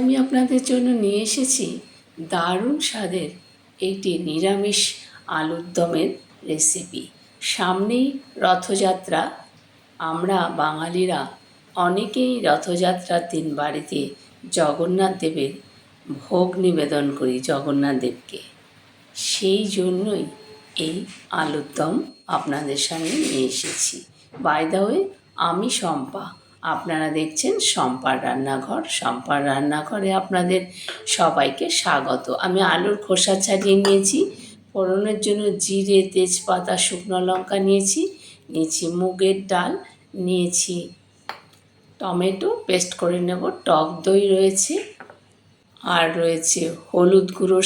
আমি আপনাদের জন্য নিয়ে এসেছি দারুণ স্বাদের একটি নিরামিষ আলুর দমের রেসিপি। সামনেই রথযাত্রা। আমরা বাঙালিরা অনেকেই রথযাত্রার দিন বাড়িতে জগন্নাথ দেবের ভোগ নিবেদন করি জগন্নাথ দেবকে। সেই জন্যই এই আলুর দম আপনাদের সামনে নিয়ে এসেছি। বাই দ্য ওয়ে, আমি শম্পা, আপনারা দেখছেন শম্পার রান্নাঘর। শম্পার রান্নাঘরে আপনাদের সবাইকে স্বাগত। আমি আলুর খোসা ছাড়িয়ে নিয়েছি। ফোড়নের জন্য জিরে, তেজপাতা, শুকনো লঙ্কা নিয়েছি মুগের ডাল, নিয়েছি টমেটো পেস্ট করে নেব, টক দই রয়েছে, আর রয়েছে হলুদ গুঁড়ো,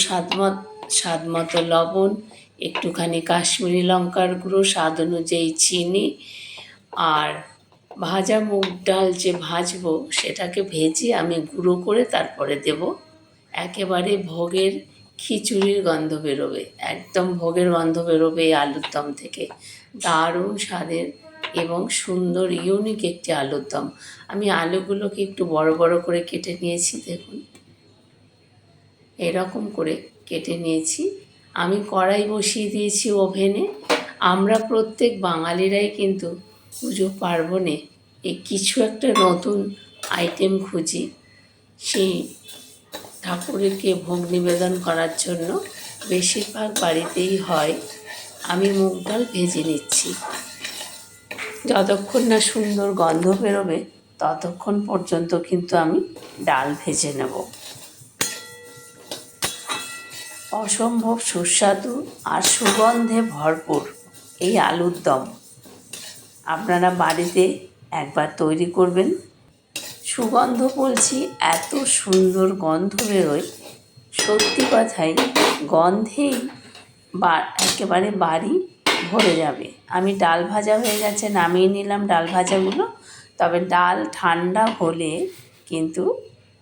স্বাদ মতো লবণ, একটুখানি কাশ্মীরি লঙ্কার গুঁড়ো, স্বাদ অনুযায়ী চিনি, আর ভাজা মুগ ডাল যে ভাজবো সেটাকে ভেজে আমি গুঁড়ো করে তারপরে দেব। একেবারে ভোগের খিচুড়ির গন্ধ বেরোবে, একদম ভোগের গন্ধ বেরোবে এই আলুর দম থেকে। দারুণ স্বাদের এবং সুন্দর ইউনিক একটি আলুর দম। আমি আলুগুলোকে একটু বড় বড় করে কেটে নিয়েছি, দেখুন এরকম করে কেটে নিয়েছি। আমি কড়াই বসিয়ে দিয়েছি ওভেনে। আমরা প্রত্যেক বাঙালিরাই কিন্তু পুজো পার্বণে এই কিছু একটা নতুন আইটেম খুঁজি, সেই ঠাকুরকে ভোগ নিবেদন করার জন্য। বেশিরভাগ বাড়িতেই হয়। আমি মুগ ডাল ভেজে নিচ্ছি। যতক্ষণ না সুন্দর গন্ধ বেরোবে ততক্ষণ পর্যন্ত কিন্তু আমি ডাল ভেজে নেব। অসম্ভব সুস্বাদু আর সুগন্ধে ভরপুর এই আলুর দম আপনারা বাড়িতে একবার তৈরি করবেন। সুগন্ধ বলছি, এত সুন্দর গন্ধ বেরোয়, সত্যি কথাই গন্ধেই একেবারে বাড়ি ভরে যাবে। আমি ডাল ভাজা হয়ে গেছে, নামিয়ে নিলাম ডাল ভাজাগুলো। তবে ডাল ঠান্ডা হলে কিন্তু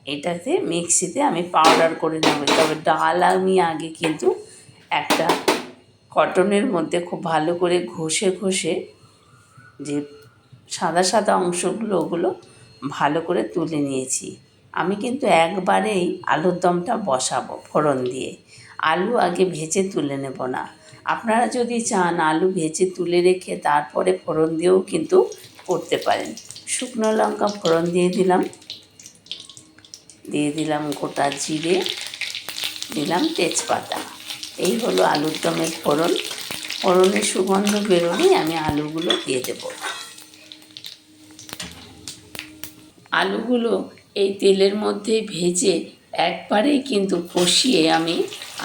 এটাতে মিক্সিতে আমি পাউডার করে নেব। তবে ডাল আমি আগে কিন্তু একটা কটনের মধ্যে খুব ভালো করে ঘষে যে সাদা সাদা অংশগুলো ওগুলো ভালো করে তুলে নিয়েছি। আমি কিন্তু একবারেই আলুর দমটা বসাবো ফোড়ন দিয়ে। আলু আগে ভেজে তুলে নেব না। আপনারা যদি চান আলু ভেজে তুলে রেখে তারপরে ফোড়ন দিয়েও কিন্তু করতে পারেন। শুকনো লঙ্কা ফোড়ন দিয়ে দিলাম গোটা জিরে, দিলাম তেজপাতা। এই হলো আলুর দমের ফোড়ন। ফোড়নের সুগন্ধ বেরোলেই আমি আলুগুলো দিয়ে দেব। আলুগুলো এই তেলের মধ্যে ভেজে একবারেই কিন্তু কষিয়ে আমি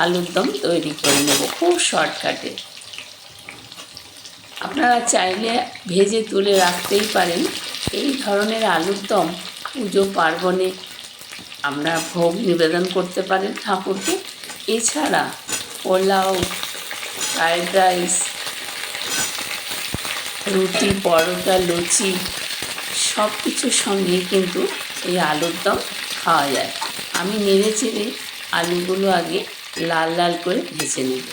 আলুর দম তৈরি করে নেব, খুব শর্টকাটে। আপনারা চাইলে ভেজে তুলে রাখতেই পারেন। এই ধরনের আলুর দম পুজো পার্বণে আমরা ভোগ নিবেদন করতে পারেন ঠাকুরকে। এছাড়া পোলাও, ফ্রায়েড রাইস, রুটি, পরোটা, লুচি সব কিছুর সঙ্গেই কিন্তু এই আলুর দম খাওয়া যায়। আমি নেড়ে চেড়ে আলুগুলো আগে লাল লাল করে ভেজে নেব।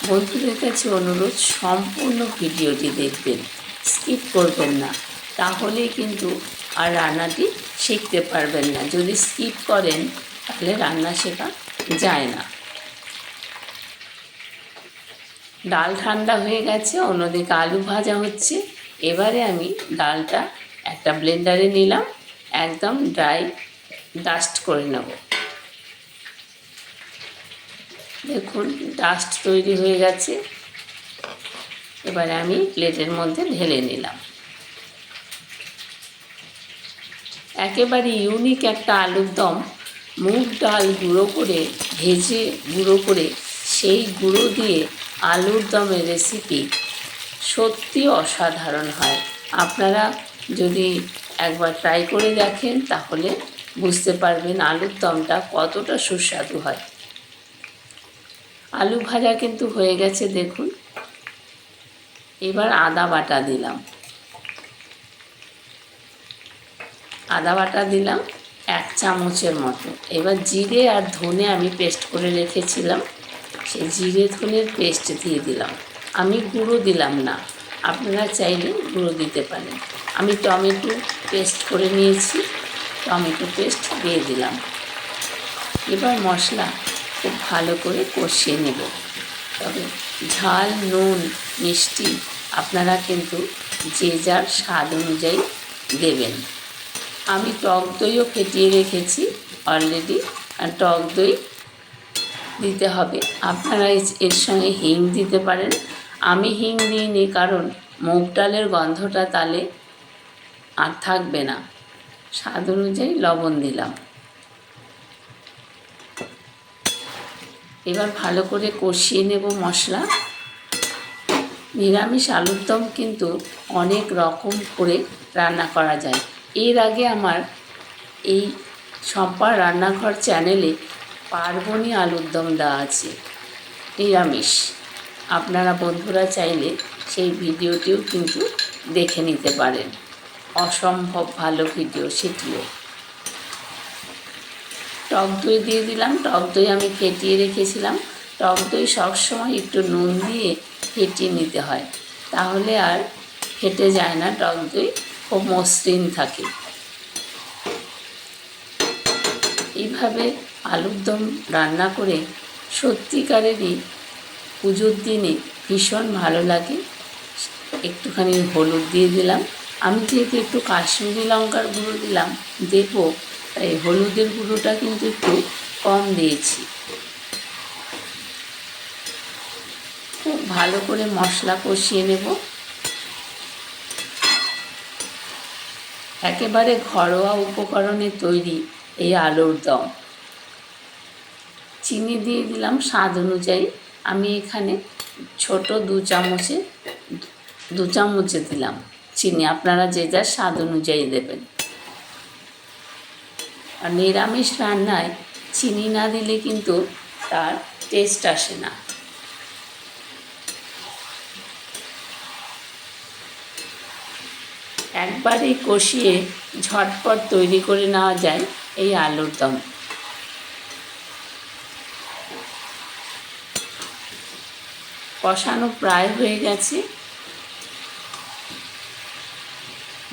বন্ধুদের কাছে অনুরোধ, সম্পূর্ণ ভিডিওটি দেখবেন, স্কিপ করবেন না, তাহলেই কিন্তু আর রান্নাটি শিখতে পারবেন না। যদি স্কিপ করেন তাহলে রান্না শেখা যায় না। ডাল ঠান্ডা হয়ে গেছে, অন্যদিকে আলু ভাজা হচ্ছে। এবারে আমি ডালটা একটা ব্লেন্ডারে নিলাম, একদম ডাস্ট করে নেব। দেখুন ডাস্ট তৈরি হয়ে গেছে। এবারে আমি প্লেটের মধ্যে ঢেলে নিলাম। একেবারে ইউনিক একটা আলুর দম। মুগ ডাল গুঁড়ো করে ভেজে গুঁড়ো করে সেই গুঁড়ো দিয়ে আলুর দমের রেসিপি সত্যি অসাধারণ হয়। আপনারা যদি একবার ট্রাই করে দেখেন তাহলে বুঝতে পারবেন আলুর দমটা কতটা সুস্বাদু হয়। আলু ভাজা কিন্তু হয়ে গেছে, দেখুন। এবার আদা বাটা দিলাম, এক চামচের মতো। এবার জিরে আর ধনে আমি পেস্ট করে রেখেছিলাম, সেই জিরে ধনের পেস্ট দিয়ে দিলাম। আমি গুঁড়ো দিলাম না, আপনারা চাইলে গুঁড়ো দিতে পারেন। আমি টমেটো পেস্ট করে নিয়েছি, টমেটো পেস্ট দিয়ে দিলাম। এবার মশলা খুব ভালো করে কষিয়ে নেব। তবে ঝাল, নুন, মিষ্টি আপনারা কিন্তু যে যার স্বাদ অনুযায়ী দেবেন। আমি টক দইও ফেটিয়ে রেখেছি অলরেডি, আর টক দই দিতে হবে। আপনারা এর সঙ্গে হিং দিতে পারেন। আমি হিং দিইনি, কারণ মুগ ডালের গন্ধটা তালে আর থাকবে না। স্বাদ অনুযায়ী লবণ দিলাম। এবার ভালো করে কষিয়ে নেব মশলা। নিরামিষ আলুর দম কিন্তু অনেক রকম করে রান্না করা যায়। এর আগে আমার এই শম্পার রান্নাঘর চ্যানেলে পার্বণী আলুর দম দেওয়া আছে নিরামিষ। আপনারা বন্ধুরা চাইলে সেই ভিডিওটিও কিন্তু দেখে নিতে পারেন। অসম্ভব ভালো ভিডিও সেটিও। টক দই দিয়ে দিলাম। টক দই আমি ফেটিয়ে রেখেছিলাম। টক দই সবসময় একটু নুন দিয়ে ফেটিয়ে নিতে হয়, তাহলে আর ফেটে যায় না। টক দই খুব মসৃণ থাকে। এইভাবে আলুর দম রান্না করে সত্যিকারেরই পুজোর দিনে ভীষণ ভালো লাগে। একটুখানি হলুদ দিয়ে দিলাম। আমি যেহেতু একটু কাশ্মীরি লঙ্কার গুঁড়ো দেবো, তাই হলুদের গুঁড়োটা কিন্তু একটু কম দিয়েছি। খুব ভালো করে মশলা কষিয়ে নেব। একেবারে ঘরোয়া উপকরণে তৈরি এই আলুর দম। চিনি দিয়ে দিলাম স্বাদ অনুযায়ী। আমি এখানে ছোট 2 চামচে দিলাম চিনি। আপনারা যে যার স্বাদ অনুযায়ী দেবেন। আর নিরামিষ রান্নায় চিনি না দিলে কিন্তু তার টেস্ট আসে না। একবারে কষিয়ে ঝটপট তৈরি করে নেওয়া যায় এই আলুর দম। কষানো প্রায় হয়ে গেছে।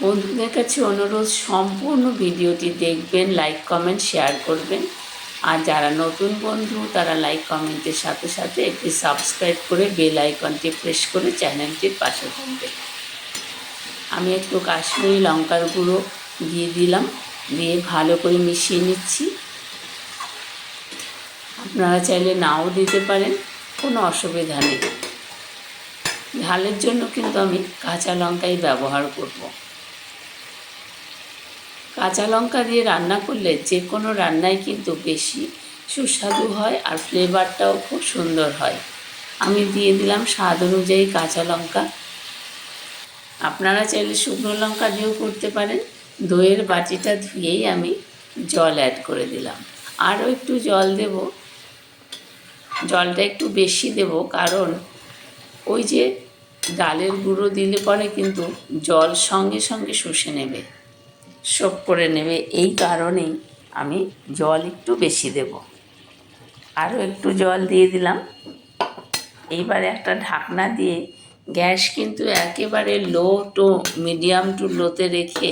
বন্ধুদের কাছে অনুরোধ, সম্পূর্ণ ভিডিওটি দেখবেন, লাইক কমেন্ট শেয়ার করবেন। আর যারা নতুন বন্ধু তারা লাইক কমেন্টের সাথে সাথে একটি সাবস্ক্রাইব করে বেল আইকনটি প্রেস করে চ্যানেলটির পাশে থাকবেন। আমি একটু কাশ্মীরি লঙ্কার গুঁড়ো দিয়ে দিলাম, দিয়ে ভালো করে মিশিয়ে নিচ্ছি। আপনারা চাইলে নাও দিতে পারেন, কোনো অসুবিধা নেই। ঝালের জন্য কিন্তু আমি কাঁচা লঙ্কাই ব্যবহার করব। কাঁচা লঙ্কা দিয়ে রান্না করলে যে কোনো রান্নাই কিন্তু বেশি সুস্বাদু হয়, আর ফ্লেভারটাও খুব সুন্দর হয়। আমি দিয়ে দিলাম স্বাদ অনুযায়ী কাঁচা লঙ্কা। আপনারা চাইলে শুকনো লঙ্কা দিয়েও করতে পারেন। দইয়ের বাটিটা ধুয়েই আমি জল অ্যাড করে দিলাম। আরও একটু জল দেব। জলটা একটু বেশি দেব, কারণ ওই যে ডালের গুঁড়ো দিলে পরে কিন্তু জল সঙ্গে সঙ্গে শুষে নেবে, শোপ করে নেবে। এই কারণেই আমি জল একটু বেশি দেব। আরও একটু জল দিয়ে দিলাম। এইবারে একটা ঢাকনা দিয়ে গ্যাস কিন্তু একেবারে লো টু মিডিয়াম টু লোতে রেখে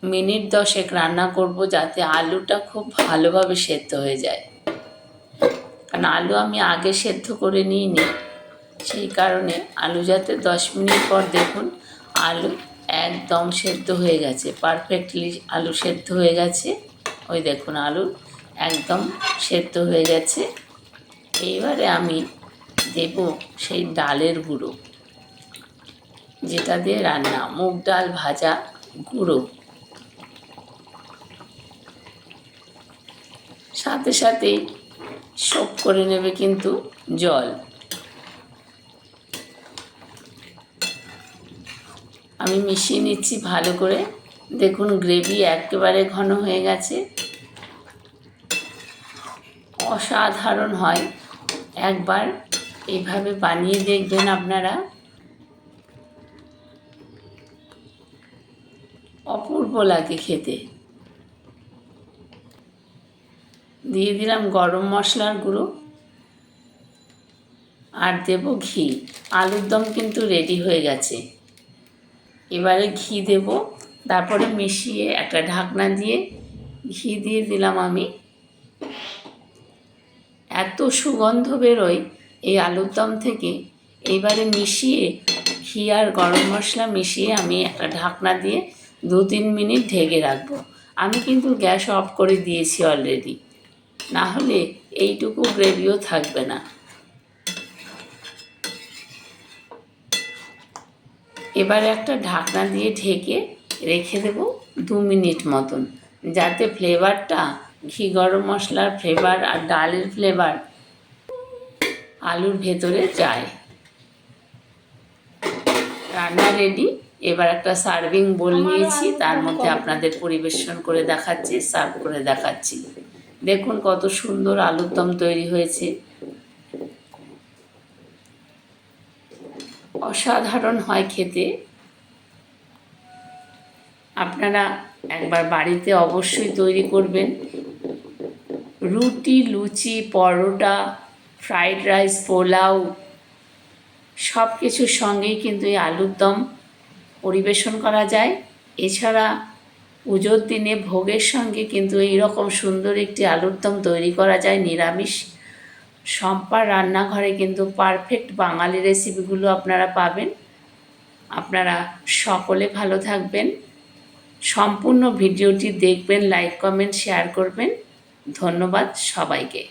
মিনিট 10 রান্না করব, যাতে আলুটা খুব ভালোভাবে সেদ্ধ হয়ে যায়। কারণ আলু আমি আগে সেদ্ধ করে নিইনি, সেই কারণে আলু যাতে 10 মিনিট পর দেখুন আলু একদম সেদ্ধ হয়ে গেছে, পারফেক্টলি আলু সেদ্ধ হয়ে গেছে। ওই দেখুন আলু একদম সেদ্ধ হয়ে গেছে। এইবারে আমি দেব সেই ডালের গুঁড়ো, যেটা দিয়ে রান্না, মুগ ডাল ভাজা গুঁড়ো। সাথে সাথেই শোপ করে নেবে কিন্তু জল। আমি মিশিয়ে নিচ্ছি ভালো করে। দেখুন গ্রেভি একেবারে ঘন হয়ে গেছে, অসাধারণ হয়। একবার এইভাবে বানিয়ে দেখবেন আপনারা, অপূর্ব লাগে খেতে। দিয়ে দিলাম গরম মশলার গুঁড়ো, আর দেব ঘি। আলুর দম কিন্তু রেডি হয়ে গেছে। এবারে ঘি দেব তারপরে মিশিয়ে একটা ঢাকনা দিয়ে ঘি দিয়ে দিলাম আমি। এত সুগন্ধ বেরোয় এই আলুর দম থেকে। এইবারে মিশিয়ে ঘি আর গরম মশলা মিশিয়ে আমি একটা ঢাকনা দিয়ে 2-3 মিনিট ঢেকে রাখবো। আমি কিন্তু গ্যাস অফ করে দিয়েছি অলরেডি, না হলে এইটুকু গ্রেভিও থাকবে না। এবার একটা ঢাকনা দিয়ে ঢেকে রেখে দেব 2 মিনিট মতন, যাতে ফ্লেভারটা, ঘি গরম মশলার ফ্লেভার আর ডালের ফ্লেভার আলুর ভেতরে যায়। রান্না রেডি। এবার একটা সার্ভিং বোল নিয়েছি, তার মধ্যে আপনাদের পরিবেশন করে দেখাচ্ছি, সার্ভ করে দেখাচ্ছি। দেখুন কত সুন্দর আলুর দম তৈরি হয়েছে। অসাধারণ হয় খেতে। আপনারা একবার বাড়িতে অবশ্যই তৈরি করবেন। রুটি, লুচি, পরোটা, ফ্রাইড রাইস, পোলাও সব কিছুর সঙ্গেই কিন্তু এই আলুর দম পরিবেশন করা যায়। এছাড়া পুজোর দিনে ভোগের সঙ্গে কিন্তু এই রকম সুন্দর একটি আলুর দম তৈরি করা যায় নিরামিষ। শম্পার রান্নাঘরে কিন্তু পারফেক্ট বাঙালি রেসিপিগুলো আপনারা পাবেন। আপনারা সকলে ভালো থাকবেন। সম্পূর্ণ ভিডিওটি দেখবেন, লাইক, কমেন্ট, শেয়ার করবেন। ধন্যবাদ সবাইকে।